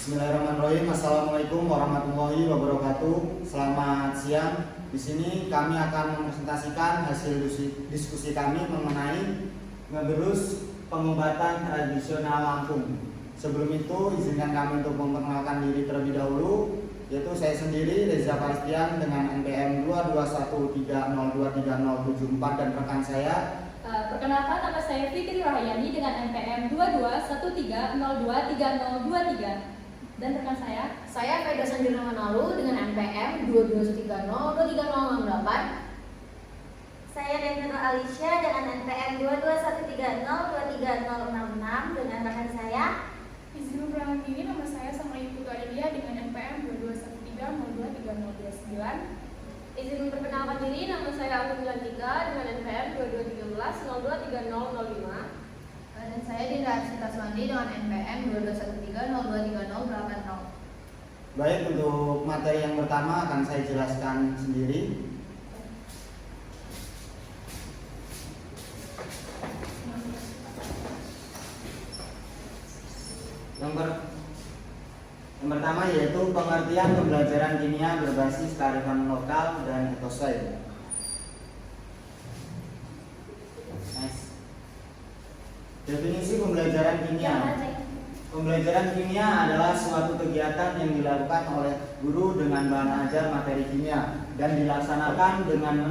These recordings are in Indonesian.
Bismillahirrahmanirrahim. Assalamualaikum warahmatullahi wabarakatuh. Selamat siang. Di sini kami akan mempresentasikan hasil diskusi kami mengenai ngegerus pengobatan tradisional Lampung. Sebelum itu, izinkan kami untuk memperkenalkan diri terlebih dahulu, yaitu saya sendiri Reza Paristian dengan NPM 22130230074 dan rekan saya. Perkenalkan, nama saya Fitri Rahayani dengan NPM 2213023023 dan rekan saya Faida Sanjurna Manalu dengan NPM 2230230068. Saya Denver Alicia dengan NPM 2213023066 dengan rekan saya. Izin memperkenalkan diri, nama saya Samai Putu Adelia dengan NPM 2213023029. Izin memperkenalkan diri, nama saya Agung Lantika dengan NPM 2213023005. Dan saya Dinda Arsita Suwandi dengan NPM 2213023080. Baik, untuk materi yang pertama akan saya jelaskan sendiri. Yang pertama yaitu pengertian pembelajaran kimia berbasis kearifan lokal dan ekoscience. Definisi pembelajaran kimia. Pembelajaran kimia adalah suatu kegiatan yang dilakukan oleh guru dengan bahan ajar materi kimia dan dilaksanakan dengan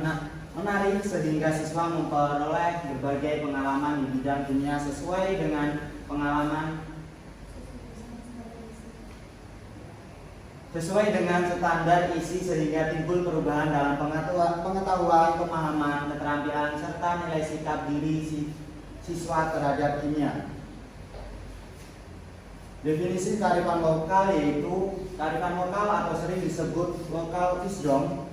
menarik sehingga siswa memperoleh berbagai pengalaman di bidang kimia sesuai dengan standar isi sehingga timbul perubahan dalam pengetahuan, pemahaman, keterampilan serta nilai sikap diri siswa terhadap kimia. Definisi kearifan lokal yaitu kearifan lokal atau sering disebut local wisdom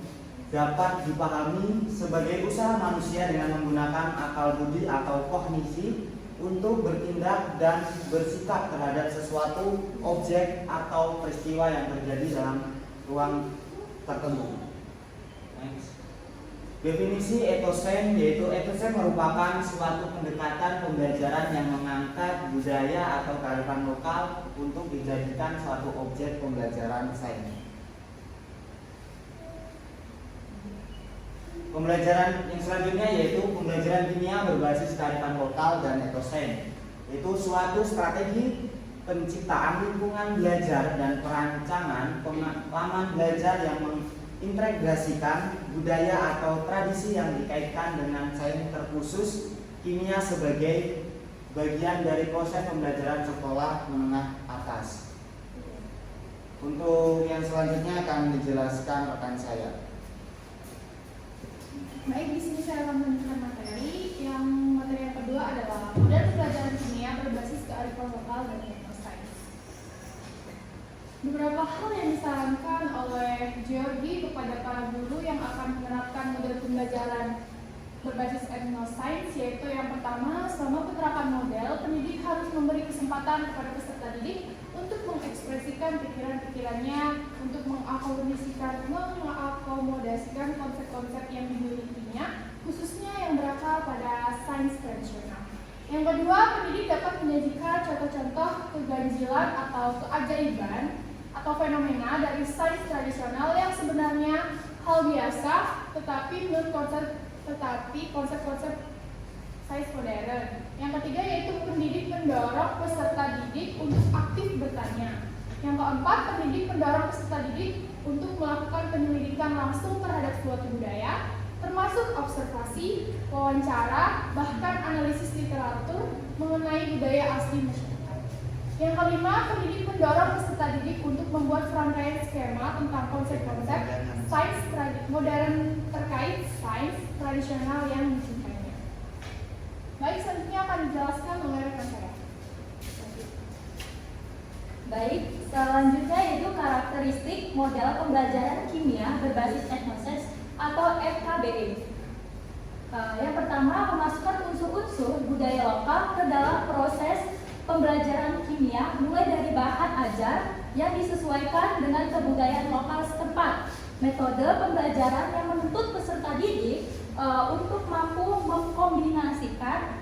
dapat dipahami sebagai usaha manusia dengan menggunakan akal budi atau kognisi untuk bertindak dan bersikap terhadap sesuatu objek atau peristiwa yang terjadi dalam ruang tertentu. Definisi etosens yaitu etosens merupakan suatu pendekatan pembelajaran yang mengangkat budaya atau kearifan lokal untuk dijadikan suatu objek pembelajaran sains. Pembelajaran yang selanjutnya yaitu pembelajaran kimia berbasis kearifan lokal dan etosens, yaitu suatu strategi penciptaan lingkungan belajar dan perancangan pengalaman belajar yang integrasikan budaya atau tradisi yang dikaitkan dengan sains terkhusus kimia sebagai bagian dari proses pembelajaran sekolah menengah atas. Untuk yang selanjutnya akan dijelaskan rekan saya. Baik, di sini saya akan menunjukkan materi. Materi yang kedua adalah model pembelajaran kimia berbasis kearifan lokal dan ekoscience. Beberapa hal yang disarankan oleh Georgi kepada para guru yang akan menerapkan model pembelajaran berbasis etnoscience, yaitu yang pertama, selama penerapan model, pendidik harus memberi kesempatan kepada peserta didik untuk mengekspresikan pikiran-pikirannya, untuk mengakomodasikan konsep-konsep yang dimilikinya, khususnya yang berakar pada sains tradisional. Yang kedua, pendidik dapat menyajikan contoh-contoh keganjilan atau keajaiban atau fenomena dari sains tradisional yang sebenarnya hal biasa, tetapi konsep-konsep sains modern. Yang ketiga yaitu pendidik mendorong peserta didik untuk aktif bertanya. Yang keempat, pendidik mendorong peserta didik untuk melakukan penyelidikan langsung terhadap suatu budaya, termasuk observasi, wawancara, bahkan analisis literatur mengenai budaya asli masyarakat. Yang kelima, pendidik mendorong peserta didik untuk membuat serangkaian skema tentang konsep-konsep sains modern terkait sains tradisional yang dicintainya. Baik, selanjutnya akan dijelaskan oleh rekan saya. Baik, selanjutnya yaitu karakteristik model pembelajaran kimia berbasis etnosens atau FKBE. Yang pertama, memasukkan unsur-unsur budaya lokal ke dalam proses pembelajaran kimia mulai dari bahan ajar yang disesuaikan dengan kebudayaan lokal setempat. Metode pembelajaran yang menuntut peserta didik untuk mampu mengkombinasikan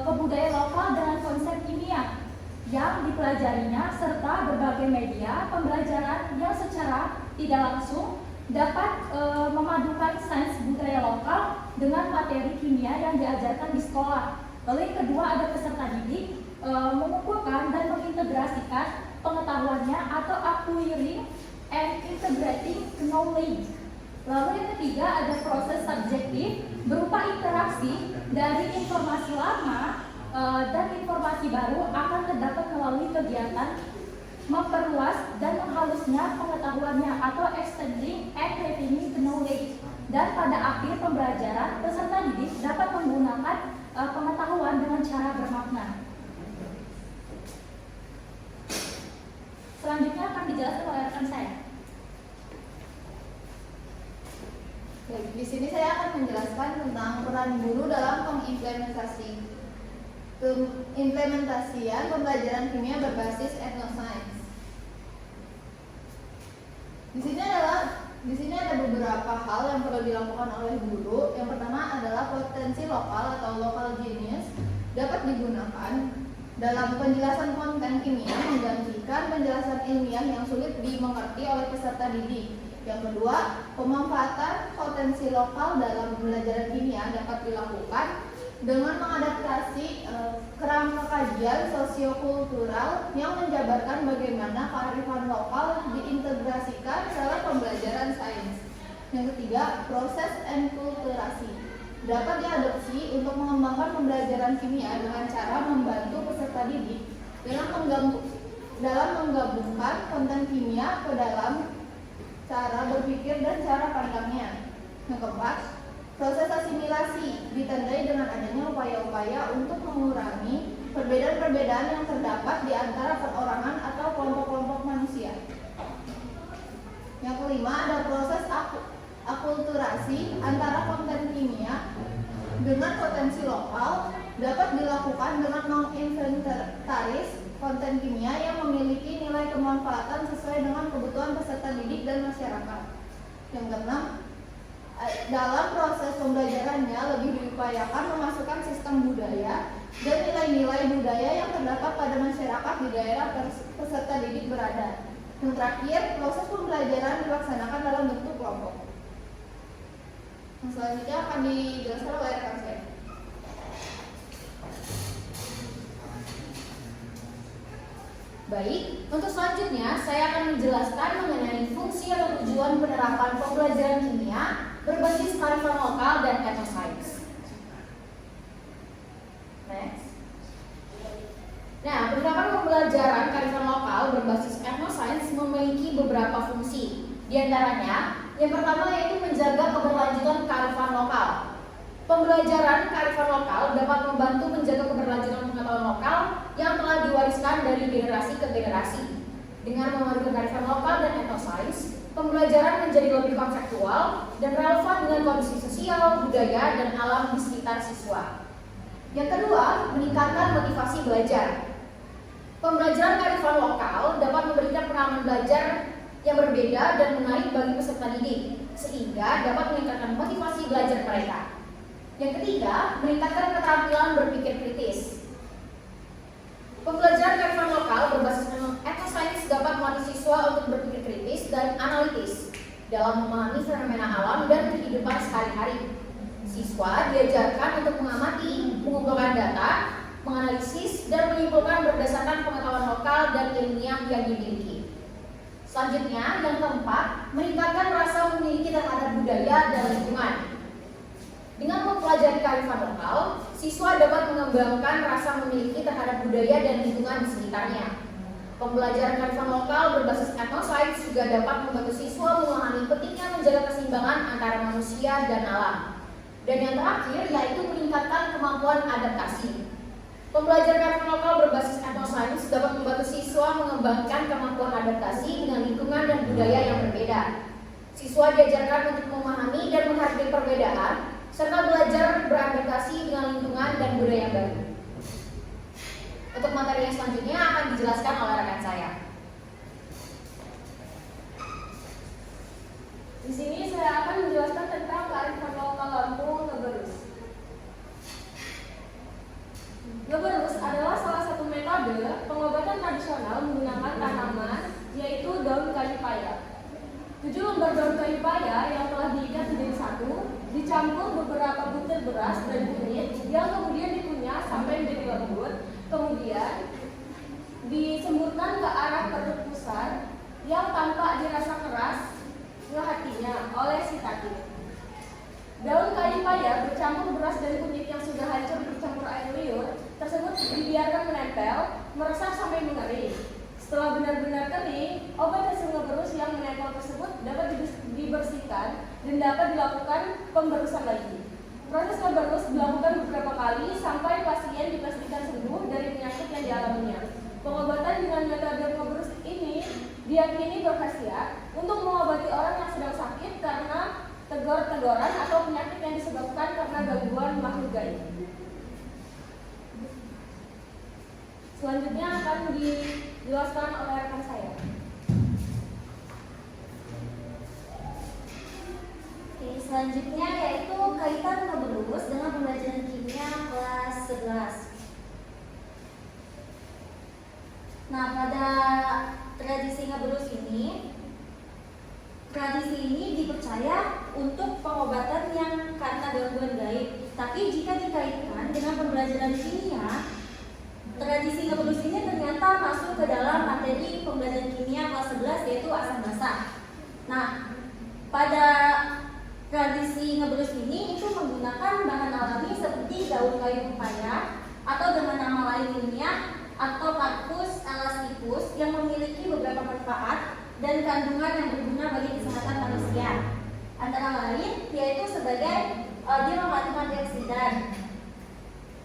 kebudayaan lokal dengan konsep kimia. yang dipelajarinya serta berbagai media pembelajaran yang secara tidak langsung dapat memadukan sains budaya lokal dengan materi kimia yang diajarkan di sekolah. Lalu yang kedua ada peserta didik mengumpulkan dan mengintegrasikan pengetahuannya atau acquiring and integrating knowledge. Lalu yang ketiga ada proses subjektif berupa interaksi dari informasi lama dan informasi baru akan terdapat melalui kegiatan memperluas dan menghalusnya pengetahuannya atau extending and retaining the knowledge. Dan pada akhir pembelajaran, peserta didik dapat menggunakan pengetahuan dengan cara bermakna. Selanjutnya akan dijelaskan oleh rekan saya. Baik, di sini saya akan menjelaskan tentang peran guru dalam implementasian pembelajaran kimia berbasis etnoscience. Di sini ada beberapa hal yang perlu dilakukan oleh guru. Yang pertama adalah potensi lokal atau local genius dapat digunakan dalam penjelasan konten kimia menggantikan penjelasan ilmiah yang sulit dimengerti oleh peserta didik. Yang kedua, pemanfaatan potensi lokal dalam pembelajaran kimia dapat dilakukan dengan mengadaptasi kerangka kajian sosiokultural yang menjabarkan bagaimana kearifan lokal diintegrasikan dalam pembelajaran sains. Yang ketiga, proses enkulturasi dapat diadopsi untuk mengembangkan pembelajaran kimia dengan cara membantu peserta didik dalam menggabungkan konten kimia ke dalam cara berpikir dan cara pandangnya. Yang keempat, proses asimilasi ditandai dengan adanya upaya-upaya untuk mengurangi perbedaan-perbedaan yang terdapat di antara perorangan atau kelompok-kelompok manusia. Yang kelima, ada proses akulturasi antara konten kimia dengan potensi lokal dapat dilakukan dengan menginventaris konten kimia yang memiliki nilai kemanfaatan sesuai dengan kebutuhan peserta didik dan masyarakat. Yang keenam, dalam proses pembelajarannya lebih diupayakan memasukkan sistem budaya dan nilai-nilai budaya yang terdapat pada masyarakat di daerah peserta didik berada. Yang terakhir, proses pembelajaran dilaksanakan dalam bentuk kelompok. Yang selanjutnya akan dijelaskan oleh rekan saya. Baik, untuk selanjutnya saya akan menjelaskan mengenai fungsi atau tujuan penerapan pembelajaran kimia berbasis kearifan lokal dan etnoscience. Next. Nah, penerapan pembelajaran kearifan lokal berbasis etnoscience memiliki beberapa fungsi. Di antaranya, yang pertama yaitu menjaga keberlanjutan kearifan lokal. Pembelajaran kearifan lokal dapat membantu menjaga keberlanjutan pengetahuan lokal yang telah diwariskan dari generasi ke generasi. Dengan memadukan kearifan lokal dan etnoscience, pembelajaran menjadi lebih konseptual dan relevan dengan kondisi sosial, budaya, dan alam di sekitar siswa. Yang kedua, meningkatkan motivasi belajar. Pembelajaran kearifan lokal dapat memberikan pengalaman belajar yang berbeda dan menarik bagi peserta didik, sehingga dapat meningkatkan motivasi belajar mereka. Yang ketiga, meningkatkan keterampilan berpikir kritis. Pembelajaran kearifan lokal berbasis etnoscience dapat melatih siswa untuk berpikir kritis dan analitis dalam memahami fenomena alam dan kehidupan sehari-hari. Siswa diajarkan untuk mengamati, mengumpulkan data, menganalisis, dan menyimpulkan berdasarkan pengetahuan lokal dan ilmiah yang dimiliki. Selanjutnya, yang keempat, meningkatkan rasa memiliki terhadap budaya dan lingkungan. Dengan mempelajari kearifan lokal, siswa dapat mengembangkan rasa memiliki terhadap budaya dan lingkungan di sekitarnya. Pembelajaran kearifan lokal berbasis etnoscience juga dapat membantu siswa memahami pentingnya menjaga keseimbangan antara manusia dan alam. Dan yang terakhir yaitu meningkatkan kemampuan adaptasi. Pembelajaran kearifan lokal berbasis etnoscience dapat membantu siswa mengembangkan kemampuan adaptasi dengan lingkungan dan budaya yang berbeda. Siswa diajarkan untuk memahami dan menghargai perbedaan, serta belajar beradaptasi dengan lingkungan dan budaya baru. Untuk materi yang selanjutnya akan dijelaskan oleh rekan saya. Di sini saya akan menjelaskan tentang kearifan lokal Lampung Ngeberus. Ngeberus adalah salah satu metode pengobatan ditimbulkan ke arah perut pusar yang tampak dirasa keras ke hatinya oleh si Tati. Daun kayu paya bercampur beras dan kunyit yang sudah hancur bercampur air liur tersebut dibiarkan menempel, meresap sampai mengering. Setelah benar-benar kering, obat hasil yang menempel tersebut dapat dibersihkan dan dapat dilakukan pemberusan lagi. Proses ngeberus dilakukan beberapa kali sampai pasien dipastikan sembuh dari penyakit yang dialaminya. Pengobatan dengan metode ngeberus ini diyakini berkhasiat untuk mengobati orang yang sedang sakit karena teguran atau penyakit yang disebabkan karena gangguan makhluk gaib. Selanjutnya akan dijelaskan oleh rekan saya. Oke, selanjutnya yaitu kaitan ngeberus dengan pembelajaran kimia kelas 11. Nah, pada tradisi ngeberus ini, tradisi ini dipercaya untuk pengobatan yang karena gangguan gaib. Tapi jika dikaitkan dengan pembelajaran kimia, tradisi ngeberus ini ternyata masuk ke dalam materi pembelajaran kimia kelas 11 yaitu asam basa. Nah, pada tradisi ngeberus ini itu menggunakan bahan alami seperti daun kayu pepaya atau dengan nama lain ilmiah atau Cactus elasticus yang memiliki beberapa manfaat dan kandungan yang berguna bagi kesehatan manusia. Antara lain yaitu sebagai dia mengandung antioksidan.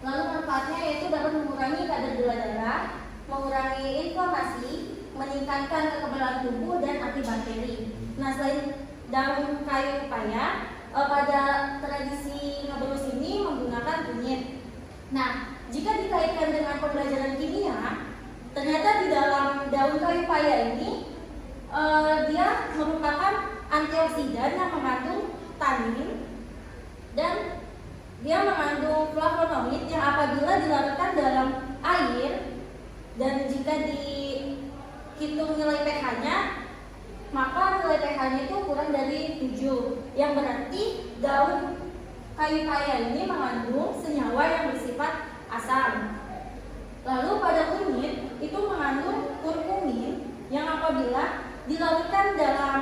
Lalu manfaatnya yaitu dapat mengurangi kadar gula darah, mengurangi inflamasi, meningkatkan kekebalan tubuh dan antibakteri. Nah, selain daun kayu pepaya, pada tradisi ngeberus ini menggunakan kunyit. Nah, jika dikaitkan dengan pembelajaran kimia, ternyata di dalam daun kayu pepaya ini dia merupakan antioksidan yang mengandung tanin dan dia mengandung flavonoid yang apabila dilarutkan dalam air dan jika dihitung nilai pH-nya, maka nilai pH-nya itu kurang dari 7, yang berarti daun kayu paya ini mengandung senyawa yang bersifat asam. Lalu pada kunyit itu mengandung kurkumin yang apabila dilarutkan dalam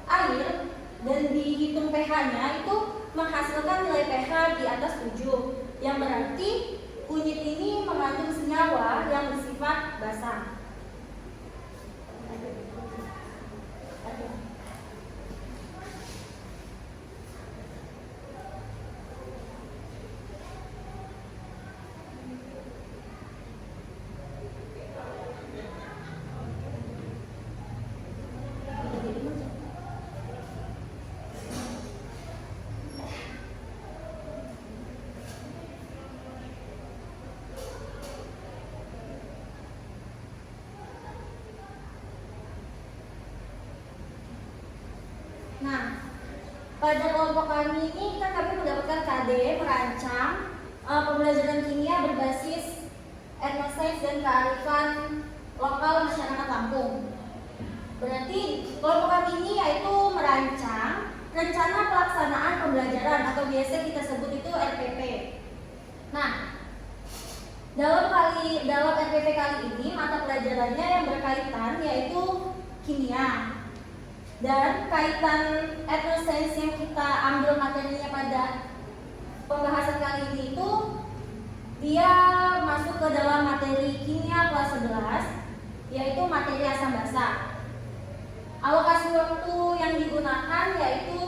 air dan dihitung pH-nya itu menghasilkan nilai pH di atas 7, yang berarti kunyit ini mengandung senyawa yang bersifat basa. Nah, pada kelompok kami ini kan kami mendapatkan KD merancang pembelajaran kimia berbasis etnosains dan kearifan lokal masyarakat Lampung. Berarti kelompok kami ini yaitu merancang rencana pelaksanaan pembelajaran atau biasa kita sebut itu RPP. Nah, dalam RPP kali ini mata pelajarannya yang berkaitan yaitu kimia. Dan kaitan etnosains yang kita ambil materinya pada pembahasan kali ini itu dia masuk ke dalam materi kimia kelas 11 yaitu materi asam basa. Alokasi waktu yang digunakan yaitu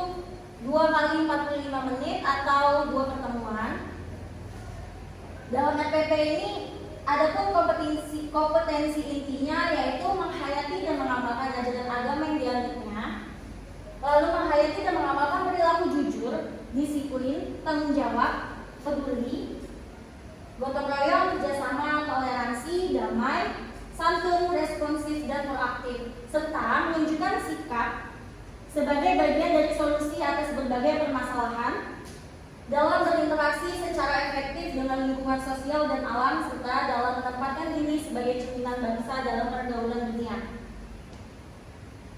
2 kali 45 menit atau 2 pertemuan. Dalam RPP ini adapun kompetensi intinya yaitu menghayati dan mengamalkan ajaran agama yang dianutnya, lalu menghayati dan mengamalkan perilaku jujur, disiplin, tanggung jawab, peduli, gotong royong, kerjasama, toleransi, damai, santun, responsif, dan proaktif, serta menunjukkan sikap sebagai bagian dari solusi atas berbagai permasalahan dalam berinteraksi secara efektif dengan lingkungan sosial dan alam serta dalam menempatkan diri sebagai cerminan bangsa dalam pergaulan dunia.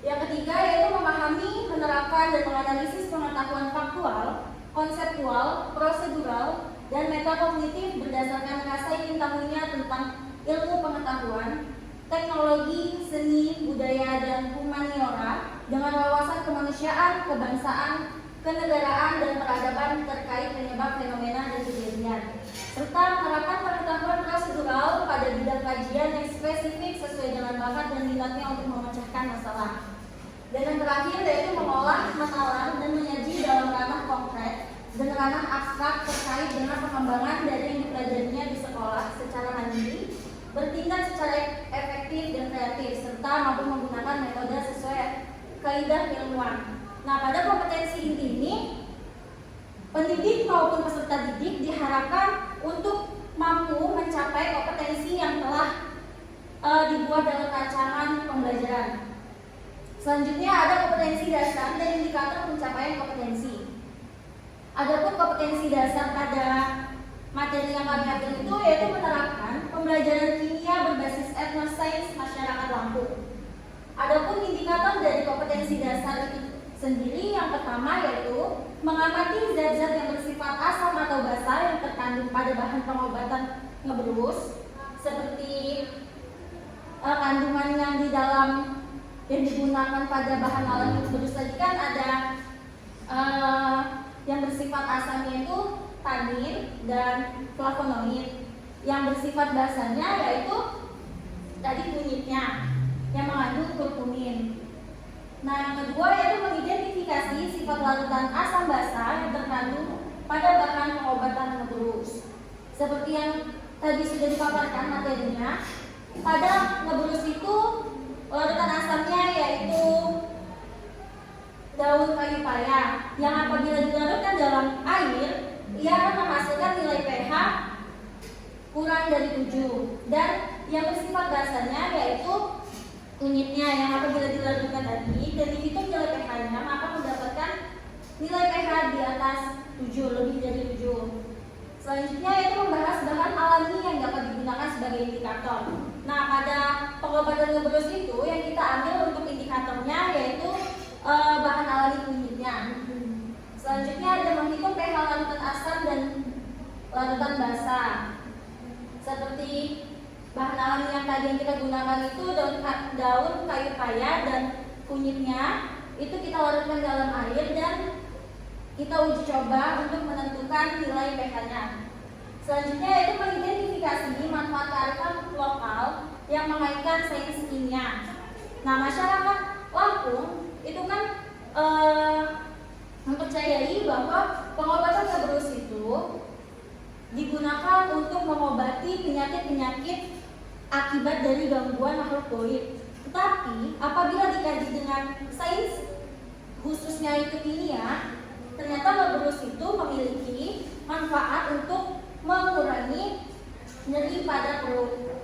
Yang ketiga yaitu memahami, menerapkan, dan menganalisis pengetahuan faktual, konseptual, prosedural, dan metakognitif berdasarkan rasa ingin tahunya tentang ilmu pengetahuan teknologi, seni, budaya, dan humaniora dengan wawasan kemanusiaan, kebangsaan, kenegaraan, dan peradaban terkait penyebab fenomena dan kejadian, serta menerapkan pengetahuan prosedural pada bidang kajian yang spesifik sesuai dengan bakat dan minatnya untuk memecahkan masalah. Dan yang terakhir yaitu mengolah, menalar, dan menyaji dalam ranah konkret dan ranah abstrak terkait dengan pengembangan dari yang dipelajarinya di sekolah secara mandiri, bertindak secara efektif dan kreatif, serta mampu menggunakan metode sesuai kaidah ilmuwan. Nah, pada kompetensi inti ini, pendidik maupun peserta didik diharapkan untuk mampu mencapai kompetensi yang telah dibuat dalam rancangan pembelajaran. Selanjutnya ada kompetensi dasar dan indikator pencapaian kompetensi. Adapun kompetensi dasar pada materi yang kami ambil itu yaitu menerapkan pembelajaran kimia berbasis etnosains masyarakat Lampung. Adapun indikator dari kompetensi dasar itu sendiri yang pertama yaitu mengamati zat-zat yang bersifat asam atau basa yang terkandung pada bahan pengobatan ngeberus, seperti kandungan yang di dalam yang digunakan pada bahan alami ngeberus tadi kan ada yang bersifat asamnya itu tanin dan flavonoid. Yang bersifat basanya yaitu tadi kunyitnya yang mengandung kurkumin. Nah, yang kedua yaitu mengidentifikasi sifat larutan asam basa yang terkandung pada bahan pengobatan ngeberus. Seperti yang tadi sudah dipaparkan materinya, pada ngeberus itu larutan asamnya yaitu daun kayu paya yang apabila dilarutkan dalam air ia akan menghasilkan nilai pH kurang dari 7, dan yang bersifat basanya yaitu kunyitnya yang apabila dilarutkan tadi dan dihitung nilai pH-nya maka mendapatkan nilai pH di atas 7, lebih dari 7. Selanjutnya yaitu membahas bahan alami yang dapat digunakan sebagai indikator. Nah, pada pengobatan ngeberus itu yang kita ambil untuk indikatornya yaitu bahan alami kunyitnya. Selanjutnya ada menghitung pH larutan asam dan larutan basa. Seperti bahan alami yang tadi yang kita gunakan itu daun kayu paya dan kunyitnya itu kita larutkan dalam air dan kita uji coba untuk menentukan nilai pH-nya. Selanjutnya yaitu mengidentifikasi manfaat kearifan lokal yang mengaitkan sains kimia. Nah, masyarakat Lampung itu kan mempercayai bahwa pengobatan ngeberus itu digunakan untuk mengobati penyakit-penyakit akibat dari gangguan makhluk goib. Tetapi apabila dikaji dengan sains khususnya itu kimia, ternyata ngeberus itu memiliki manfaat untuk mengurangi nyeri pada perut.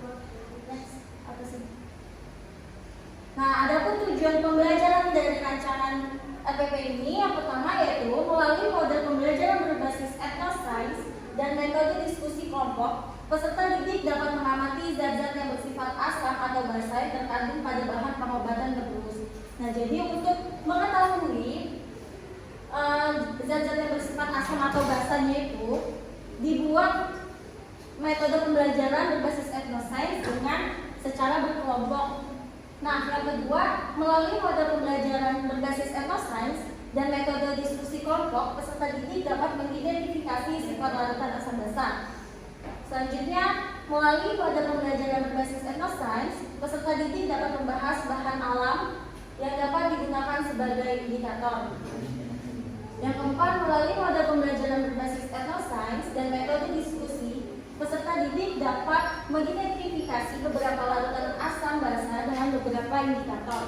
Nah, adapun tujuan pembelajaran dari rancangan RPP ini yang pertama yaitu melalui model pembelajaran berbasis etnosains dan metode diskusi kelompok, peserta didik dapat mengamati zat-zat yang bersifat asam atau basa yang terkandung pada bahan pengobatan ngeberus. Nah, jadi untuk mengetahui zat-zat yang bersifat asam atau basanya itu dibuat metode pembelajaran berbasis etnosains dengan secara berkelompok. Nah, yang kedua, melalui model pembelajaran berbasis etnosains dan metode diskusi kelompok, peserta didik dapat mengidentifikasi sifat larutan asam basa. Selanjutnya, melalui model pembelajaran berbasis etnosains, peserta didik dapat membahas bahan alam yang dapat digunakan sebagai indikator. Yang keempat, melalui model pembelajaran berbasis etnosains dan metode diskusi, peserta didik dapat mengidentifikasi beberapa larutan asam basa dengan beberapa indikator.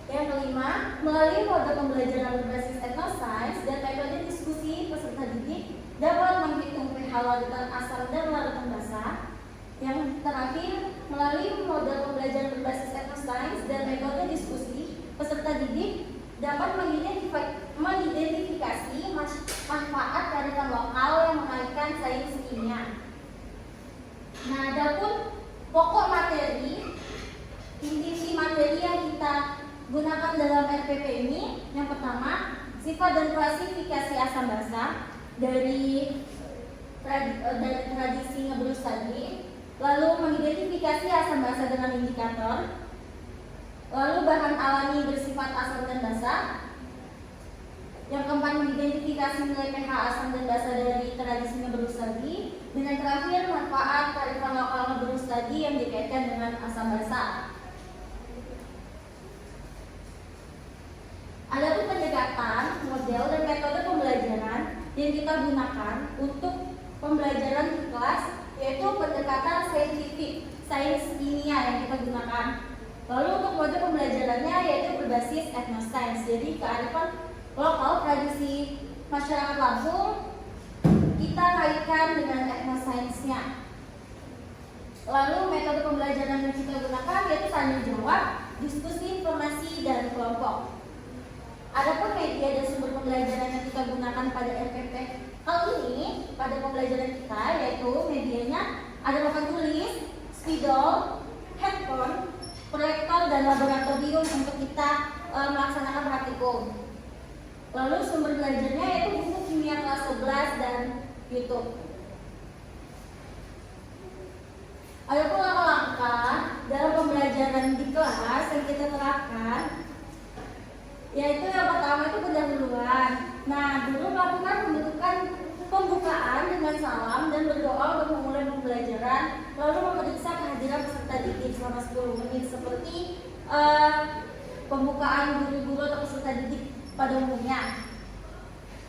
Yang kelima, melalui model pembelajaran berbasis etnosains dan metode diskusi, peserta didik dapat menghitung pH larutan asam dan larutan basa. Yang terakhir, melalui model pembelajaran berbasis etnosains dan metode diskusi, peserta didik dapat mengidentifikasi manfaat kearifan lokal yang mengaitkan sains kimia. Nah, adapun pokok materi, inti materi yang kita gunakan dalam RPP ini, yang pertama, sifat dan klasifikasi asam basa dari tradisi ngeberus tadi. lalu mengidentifikasi asam basa dengan indikator, lalu bahan alami bersifat asam dan basa. Yang keempat, mengidentifikasi nilai pH asam dan basa dari tradisinya berus tadi. Dan yang terakhir, manfaat kearifan lokal berus tadi yang dikaitkan dengan asam basa. Adapun pendekatan, model, dan metode pembelajaran yang kita gunakan untuk pembelajaran di kelas yaitu pendekatan saintifik, sains kimia yang kita gunakan. Lalu untuk mode pembelajarannya yaitu berbasis etnoscience, jadi kearifan lokal tradisi masyarakat langsung kita kaitkan dengan etnoscience-nya. Lalu metode pembelajaran yang kita gunakan yaitu tanya jawab, diskusi, informasi, dan kelompok. Adapun media dan sumber pembelajaran yang kita gunakan pada RPP kali ini pada pembelajaran kita yaitu medianya ada papan tulis, spidol, handphone, proyektor, dan laboratorium untuk kita melaksanakan praktikum. Lalu sumber belajarnya yaitu buku kimia kelas 11 dan YouTube. Adapun langkah-langkah dalam pembelajaran di kelas yang kita terapkan yaitu yang pertama itu pendahuluan. Nah, guru melakukan pembukaan dengan salam dan berdoa untuk memulai pembelajaran, lalu memeriksa kehadiran peserta didik selama 10 menit seperti pembukaan guru-guru atau peserta didik pada umumnya.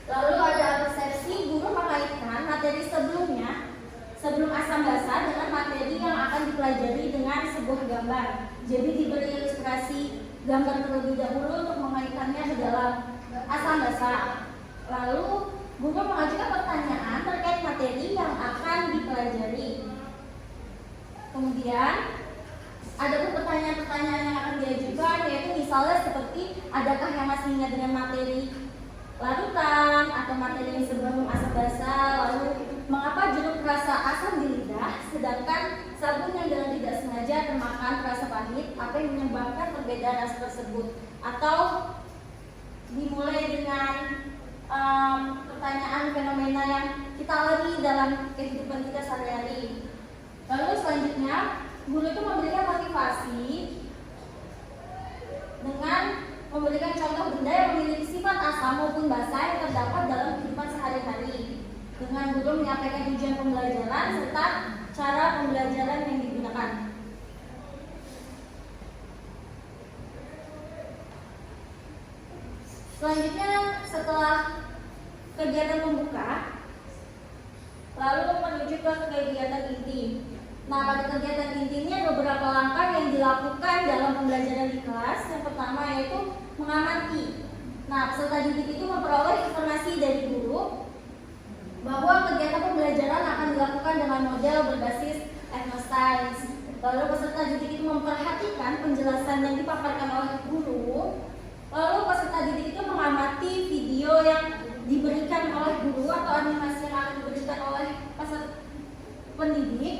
Lalu ada persepsi, guru mengaitkan materi sebelum asam basa dengan materi yang akan dipelajari dengan sebuah gambar. Jadi diberi ilustrasi gambar terlebih dahulu untuk mengaitkannya ke dalam asam basa. Lalu guru mengajukan pertanyaan terkait materi yang akan dipelajari. Kemudian ada pertanyaan-pertanyaan yang akan diajukan yaitu misalnya seperti adakah yang masih ingat dengan materi larutan atau materi yang sebelum asam basa, lalu mengapa jeruk terasa asam di lidah sedangkan sabun yang dengan tidak sengaja termakan terasa pahit, apa yang menyebabkan perbedaan rasa tersebut. Atau dimulai dengan pertanyaan fenomena yang kita alami dalam kehidupan kita sehari-hari. Lalu selanjutnya guru itu memberikan motivasi dengan memberikan contoh benda yang memiliki sifat asam maupun basa yang terdapat dalam kehidupan sehari-hari. Dengan guru menyampaikan tujuan pembelajaran serta cara pembelajaran yang digunakan. Selanjutnya setelah kegiatan pembuka, lalu menuju ke kegiatan inti. Nah, pada kegiatan intinya beberapa langkah yang dilakukan dalam pembelajaran di kelas. Yang pertama yaitu mengamati. Nah, peserta didik itu memperoleh informasi dari guru bahwa kegiatan pembelajaran akan dilakukan dengan model berbasis etnoscience. Lalu peserta didik itu memperhatikan penjelasan yang dipaparkan oleh guru. Lalu peserta didik itu mengamati video yang diberikan oleh guru atau animasi yang akan diberikan oleh peserta pendidik.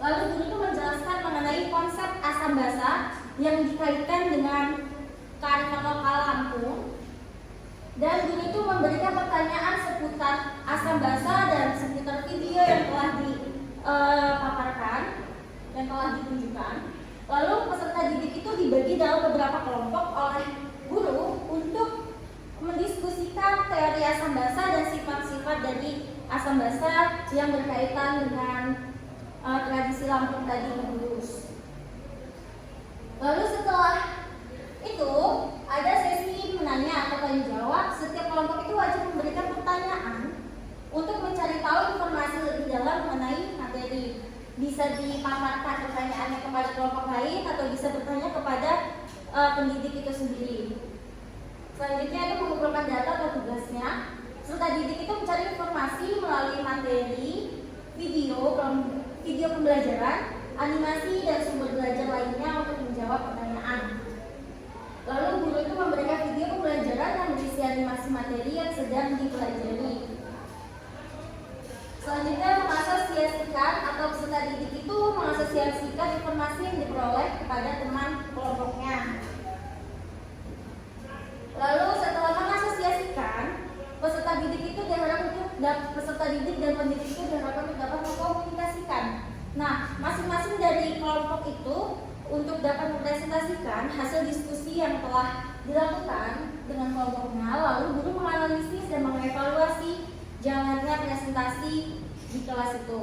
Lalu guru itu menjelaskan mengenai konsep asam basa yang dikaitkan dengan kearifan lokal Lampung. Dan guru itu memberikan pertanyaan seputar asam basa dan seputar video yang telah dipaparkan, yang telah ditunjukkan. Lalu peserta didik itu dibagi dalam beberapa kelompok oleh guru untuk mendiskusikan teori asam basa dan sifat-sifat dari asam basa yang berkaitan dengan tradisi Lampung tadi menerus. Lalu setelah itu ada sesi menanya atau tanya jawab. Setiap kelompok itu wajib memberikan pertanyaan untuk mencari tahu informasi lebih dalam mengenai materi. Bisa dipaparkan pertanyaannya kepada kelompok lain atau bisa bertanya kepada pendidik itu sendiri. Selanjutnya itu mengumpulkan data atau tugasnya. Peserta didik itu mencari informasi melalui materi, video pembelajaran, animasi, dan sumber belajar lainnya untuk menjawab pertanyaan. Lalu guru itu memberikan video pembelajaran yang berisi animasi materi yang sedang dipelajari. Selanjutnya mengasosiasikan atau peserta didik itu mengasosiasikan informasi yang diperoleh kepada teman kelompoknya. Lalu setelah mengasosiasikan, peserta didik dan pendidik itu diharapkan untuk dapat mengkomunikasikan. Nah, masing-masing mengumpulkan hasil diskusi yang telah dilakukan dengan kelompoknya, lalu guru menganalisis dan mengevaluasi jalannya presentasi di kelas itu.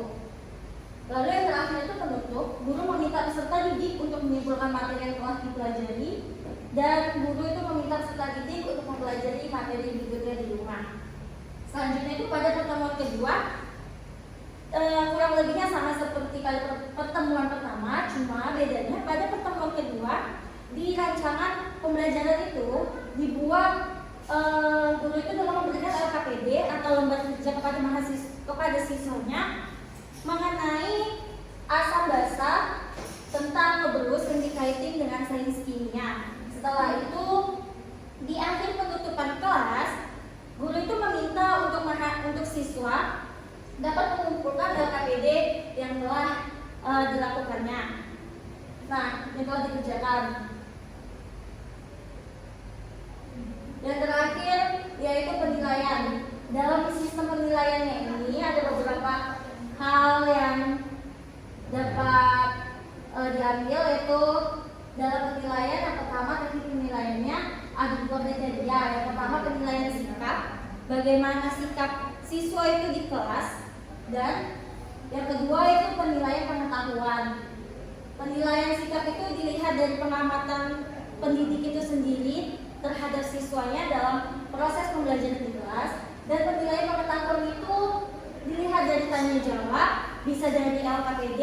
Lalu yang terakhir itu penutup, guru meminta peserta didik untuk menyimpulkan materi yang telah dipelajari, dan guru itu meminta peserta didik untuk mempelajari materi berikutnya di rumah. Selanjutnya itu pada pertemuan kedua, kurang lebihnya sama seperti pada pertemuan pertama, cuma bedanya pada pertemuan kedua di rancangan pembelajaran itu dibuat guru itu dalam memberikan LKPD atau lembar kerja kepada siswanya mengenai asam basa tentang ngeberus yang dikaitin dengan sains kimia. Setelah itu di akhir penutupan kelas, guru itu meminta untuk siswa dapat mengumpulkan LKPD yang telah dilakukannya. Nah, yang telah dikerjakan. Yang terakhir yaitu penilaian. Dalam sistem penilaiannya ini ada beberapa hal yang dapat diambil, yaitu dalam penilaian yang pertama teknik penilaiannya ada dua kriteria. Yang pertama penilaian sikap, bagaimana sikap siswa itu di kelas, dan yang kedua itu penilaian pengetahuan. Penilaian sikap itu dilihat dari pengamatan pendidik itu sendiri terhadap siswanya dalam proses pembelajaran di kelas, dan penilaian pengetahuan itu dilihat dari tanya jawab, bisa dari LKPD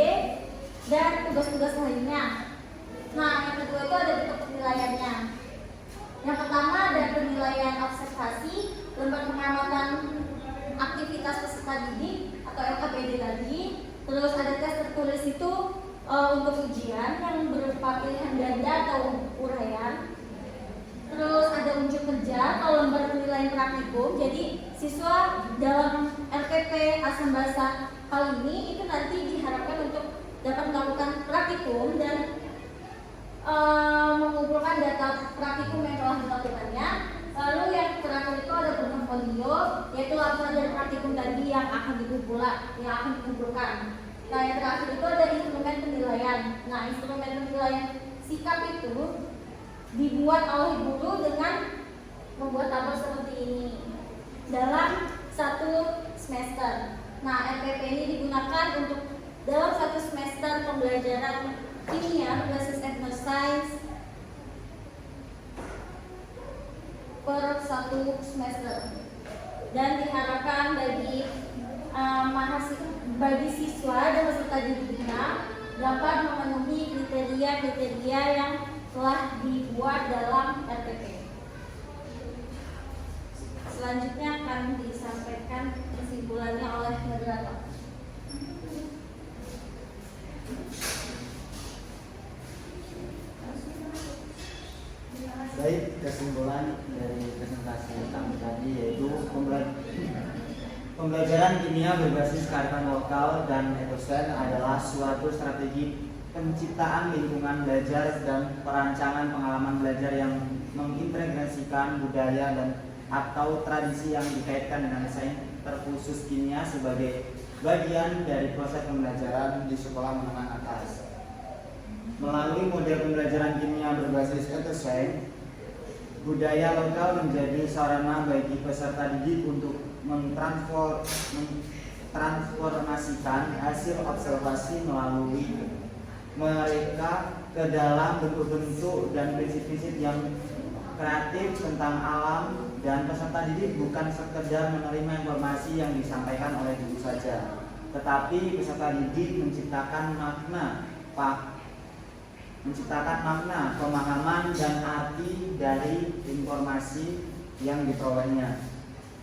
dan tugas-tugas lainnya. Nah, yang kedua itu ada bentuk penilaiannya. Yang pertama ada penilaian observasi, lembar pengamatan aktivitas peserta didik atau LKPD tadi. Terus ada tes tertulis itu untuk ujian yang berupa pilihan ganda atau uraian. Terus ada unjuk kerja atau lembar penilaian praktikum. Jadi siswa dalam LPP asam basa kali ini itu nanti diharapkan untuk dapat melakukan praktikum dan mengumpulkan data praktikum yang telah dilakukannya. Lalu yang terakhir itu ada portofolio, yaitu laporan dari praktikum tadi yang akan dikumpulkan. Nah, yang terakhir itu ada instrumen penilaian. Nah, instrumen penilaian sikap itu dibuat oleh guru dengan membuat tabel seperti ini dalam satu semester. Nah, LPP ini digunakan untuk dalam satu semester pembelajaran kimia berbasis etnoscience per satu semester, dan diharapkan bagi siswa dan peserta didiknya dapat memenuhi kriteria-kriteria yang telah dibuat dalam RPP. Selanjutnya akan disampaikan kesimpulannya oleh moderator. Baik, kesimpulan dari presentasi kami tadi yaitu pembelajaran kimia berbasis kearifan lokal dan ekosen adalah suatu strategi penciptaan lingkungan belajar dan perancangan pengalaman belajar yang mengintegrasikan budaya dan atau tradisi yang dikaitkan dengan sains terkhusus kimia sebagai bagian dari proses pembelajaran di sekolah menengah atas. Melalui model pembelajaran kimia berbasis ekosen, budaya lokal menjadi sarana bagi peserta didik untuk mentransformasikan hasil observasi melalui mereka ke dalam bentuk-bentuk dan prinsip-prinsip yang kreatif tentang alam, dan peserta didik bukan sekedar menerima informasi yang disampaikan oleh guru saja, tetapi peserta didik menciptakan makna, pemahaman dan arti dari informasi yang diperolehnya.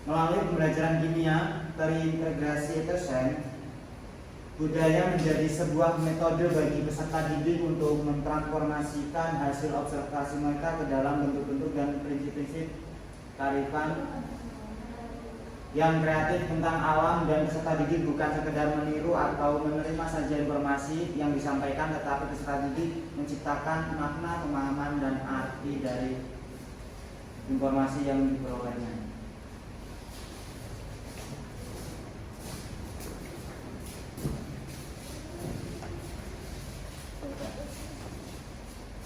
Melalui pembelajaran kimia terintegrasi ekosen, budaya menjadi sebuah metode bagi peserta didik untuk mentransformasikan hasil observasi mereka ke dalam bentuk-bentuk dan prinsip-prinsip kearifan yang kreatif tentang alam, dan peserta didik bukan sekedar meniru atau menerima saja informasi yang disampaikan, tetapi peserta didik menciptakan makna, pemahaman, dan arti dari informasi yang diperolehnya.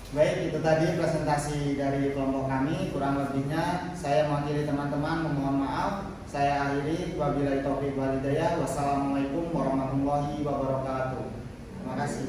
Baik, itu tadi presentasi dari kelompok kami. Kurang lebihnya saya mewakili teman-teman memohon maaf. Saya akhiri, wabillahi taufiq wal hidayah. Wassalamualaikum warahmatullahi wabarakatuh. Terima kasih.